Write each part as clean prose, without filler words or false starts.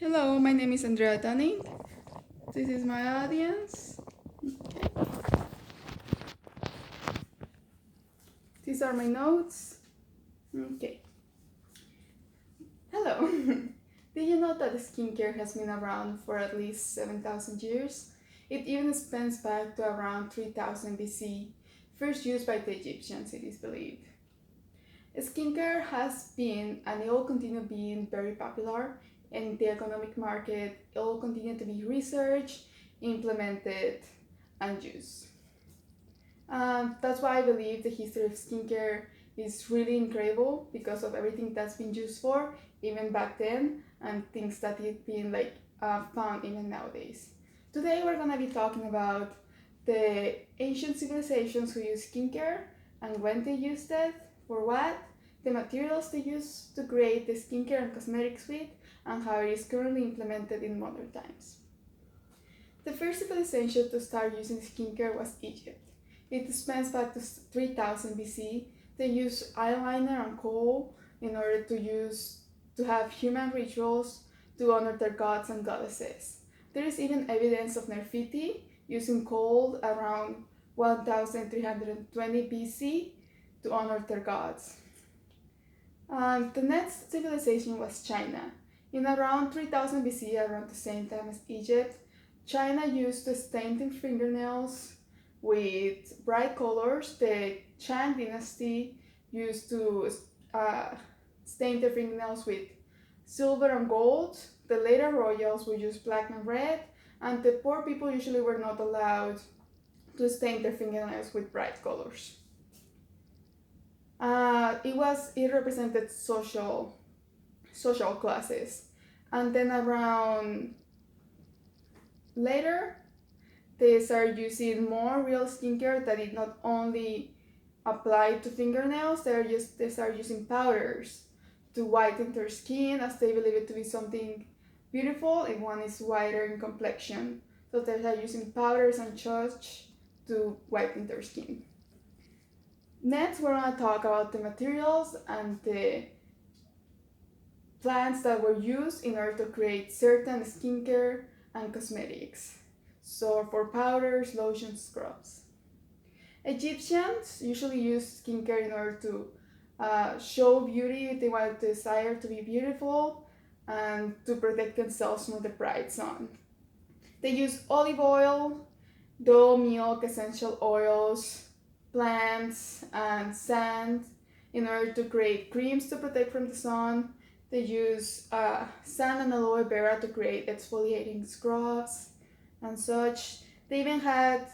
Hello, my name is Andrea Dunning. This is my audience. Okay. These are my notes. Okay. Hello. Did you know that skincare has been around for at least 7,000 years? It even spans back to around 3000 BC, first used by the Egyptians, it is believed. Skincare has been and it will continue being very popular in the economic market. It will continue to be researched, implemented, and used. That's why I believe the history of skincare is really incredible because of everything that's been used for even back then and things that it's been found even nowadays. Today we're gonna be talking about the ancient civilizations who used skincare and when they used it, for what, the materials they used to create the skincare and cosmetics with, and how it is currently implemented in modern times. The first civilization to start using skincare was Egypt. It spans back to 3000 BC. They used eyeliner and coal in order to have human rituals to honor their gods and goddesses. There is even evidence of Nefertiti using coal around 1320 BC to honor their gods. The next civilization was China. In around 3000 BC, around the same time as Egypt, China used to stain their fingernails with bright colors. The Shang dynasty used to stain their fingernails with silver and gold. The later royals would use black and red, and the poor people usually were not allowed to stain their fingernails with bright colors. It represented social classes, and then around later they started using more real skincare that did not only apply to fingernails. They started using powders to whiten their skin as they believe it to be something beautiful if one is whiter in complexion. So they started using powders and such to whiten their skin. Next, we're going to talk about the materials and the plants that were used in order to create certain skincare and cosmetics. So for powders, lotions, scrubs. Egyptians usually used skincare in order to show beauty. They wanted the desire to be beautiful and to protect themselves from the bright sun. They used olive oil, dough, milk, essential oils, plants, and sand in order to create creams to protect from the sun. They use sand and aloe vera to create exfoliating scrubs and such. They even had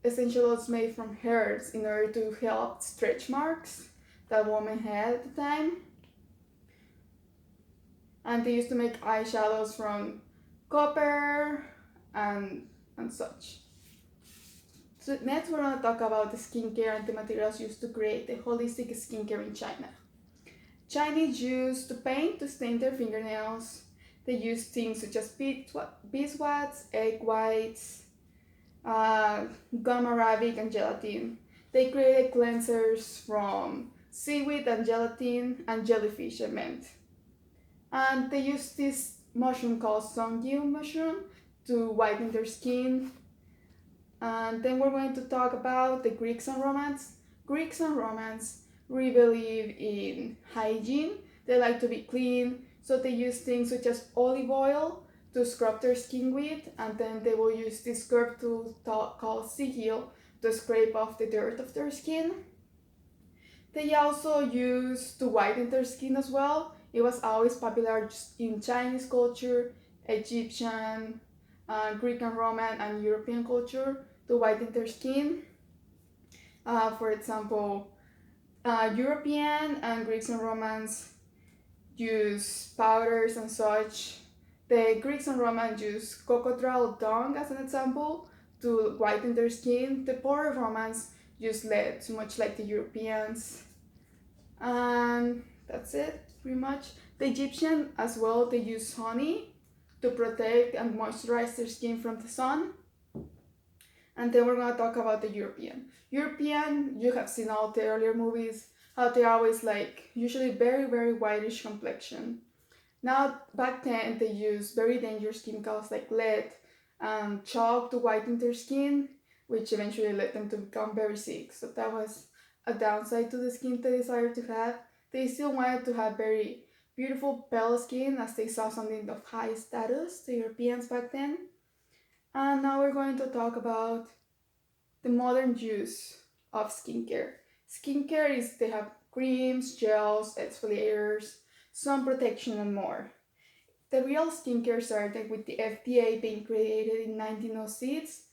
essential oils made from herbs in order to help stretch marks that women had at the time. And they used to make eyeshadows from copper and such. So next we're going to talk about the skincare and the materials used to create the holistic skincare in China. Chinese used to paint to stain their fingernails. They used things such as beeswax, egg whites, gum arabic, and gelatin. They created cleansers from seaweed and gelatin and jellyfish, I meant. And they used this mushroom called Songyu mushroom to whiten their skin. And then we're going to talk about the Greeks and Romans. Greeks and Romans really believe in hygiene. They like to be clean, so they use things such as olive oil to scrub their skin with, and then they will use this curved tool called sigil to scrape off the dirt of their skin. They also use to whiten their skin as well. It was always popular in Chinese culture, Egyptian, Greek and Roman, and European culture to whiten their skin. For example, European and Greeks and Romans use powders and such. The Greeks and Romans use crocodile dung as an example to whiten their skin. The poorer Romans use lead, much like the Europeans. And that's it, pretty much. The Egyptian as well, they use honey to protect and moisturize their skin from the sun. And then we're going to talk about the European. European, you have seen all the earlier movies, how they're always usually very, very whitish complexion. Now, back then, they used very dangerous chemicals like lead and chalk to whiten their skin, which eventually led them to become very sick. So that was a downside to the skin they desired to have. They still wanted to have very beautiful pale skin as they saw something of high status to Europeans back then. And now we're going to talk about the modern use of skincare. Skincare is they have creams, gels, exfoliators, sun protection, and more. The real skincare started with the FDA being created in 1906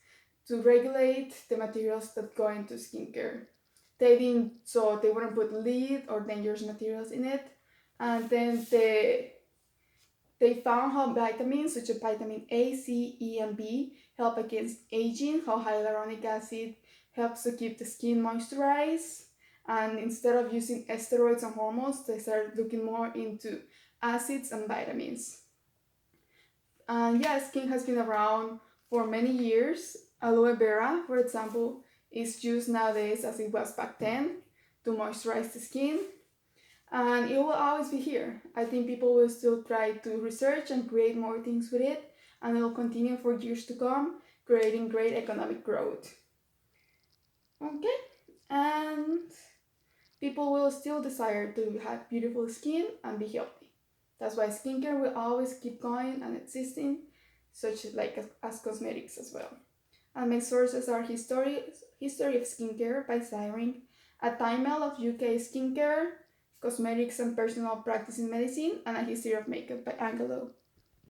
to regulate the materials that go into skincare. They wouldn't put lead or dangerous materials in it, and then they found how vitamins such as vitamin A, C, E, and B help against aging, how hyaluronic acid helps to keep the skin moisturized. And instead of using steroids and hormones, they started looking more into acids and vitamins. And yeah, skin has been around for many years. Aloe vera, for example, is used nowadays as it was back then to moisturize the skin, and it will always be here. I think people will still try to research and create more things with it, and it will continue for years to come, creating great economic growth. Okay, and people will still desire to have beautiful skin and be healthy. That's why skincare will always keep going and existing, such like as cosmetics as well. And my sources are History of Skincare by Siring, A Timeline of UK Skincare, Cosmetics and Personal Practice in Medicine, and A History of Makeup by Angelo.